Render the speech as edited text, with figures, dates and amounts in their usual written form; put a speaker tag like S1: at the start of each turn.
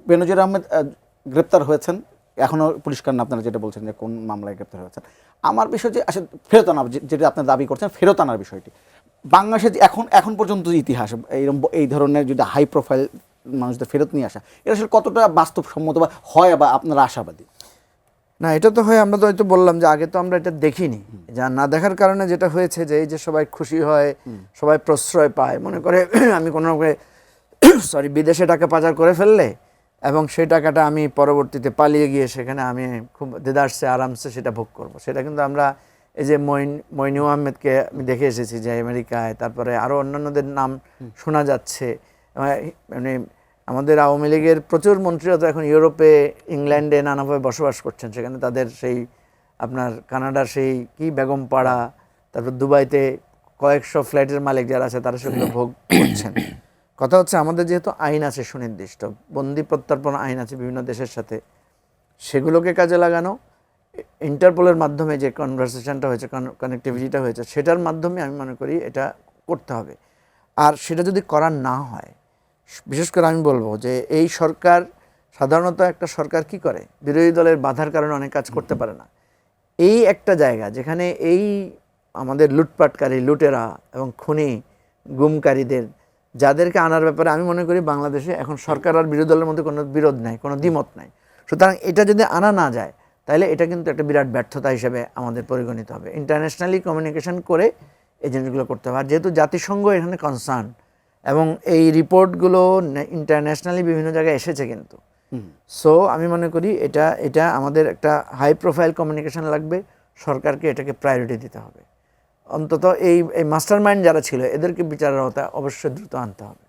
S1: বেনজির আহমেদ গ্রেপ্তার হয়েছেন, এখনও পরিষ্কার না আপনারা যেটা বলছেন যে কোন মামলায় গ্রেপ্তার হয়েছেন। আমার বিষয় যে আসলে ফেরত আনা, যেটা আপনার দাবি করছেন ফেরত আনার বিষয়টি, বাংলাদেশে যে এখন পর্যন্ত ইতিহাস এই ধরনের যদি হাই প্রোফাইল মানুষদের ফেরত নিয়ে আসা, এটা আসলে কতটা বাস্তবসম্মত বা হয় বা আপনারা আশাবাদী?
S2: না, এটা তো হয়, আমরা তো হয়তো বললাম যে আগে তো আমরা এটা দেখিনি, যা না দেখার কারণে যেটা হয়েছে যে এই যে সবাই খুশি হয়, সবাই প্রশ্রয় পায়, মনে করে আমি কোনো রকম সরি বিদেশে টাকা পাচার করে ফেললে এবং সেই টাকাটা আমি পরবর্তীতে পালিয়ে গিয়ে সেখানে আমি খুব দেদারসে আরামসে সেটা ভোগ করব। সেটা কিন্তু আমরা এই যে মইনু আহমেদকে আমি দেখে এসেছি যে আমেরিকায়, তারপরে আরও অন্যান্যদের নাম শোনা যাচ্ছে। মানে আমাদের আওয়ামী লীগের প্রচুর মন্ত্রীরা তো এখন ইউরোপে, ইংল্যান্ডে নানাভাবে বসবাস করছেন, সেখানে তাদের সেই আপনার কানাডার সেই কি বেগমপাড়া, তারপর দুবাইতে কয়েকশো ফ্ল্যাটের মালিক যারা আছে তারা সেগুলো ভোগ করছেন। কথা হচ্ছে আমাদের যেহেতু আইন আছে সুনির্দিষ্ট, বন্দি প্রত্যর্পণ আইন আছে বিভিন্ন দেশের সাথে, সেগুলোকে কাজে লাগানো, ইন্টারপোলের মাধ্যমে যে কনভারসেশনটা হয়েছে, কানেক্টিভিটিটা হয়েছে, সেটার মাধ্যমে আমি মনে করি এটা করতে হবে। আর সেটা যদি করা না হয়, বিশেষ করে আমি বলবো যে এই সরকার, সাধারণত একটা সরকার কি করে, বিরোধী দলের বাধার কারণে অনেক কাজ করতে পারে না। এই একটা জায়গা যেখানে এই আমাদের লুটপাটকারী, লুটেরা এবং খুনি গুমকারীদের যাদেরকে আনার ব্যাপারে আমি মনে করি বাংলাদেশে এখন সরকার আর বিরোধী দলের মধ্যে কোনো বিরোধ নাই, কোনো দ্বিমত নাই। সুতরাং এটা যদি আনা না যায় তাহলে এটা কিন্তু একটা বিরাট ব্যর্থতা হিসেবে আমাদের পরিগণিত হবে। ইন্টারন্যাশনালি কমিউনিকেশন করে এই জিনিসগুলো করতে হবে। আর যেহেতু জাতিসংঘ এখানে কনসার্ন এবং এই রিপোর্টগুলো ইন্টারন্যাশনালি বিভিন্ন জায়গায় এসেছে কিন্তু, সো আমি মনে করি এটা আমাদের একটা হাই প্রোফাইল কমিউনিকেশন লাগবে, সরকারকে এটাকে প্রায়োরিটি দিতে হবে। অন্তত এই মাস্টার মাইন্ড যারা ছিল এদেরকে বিচারের আওতায় অবশ্যই দ্রুত আনতে হবে।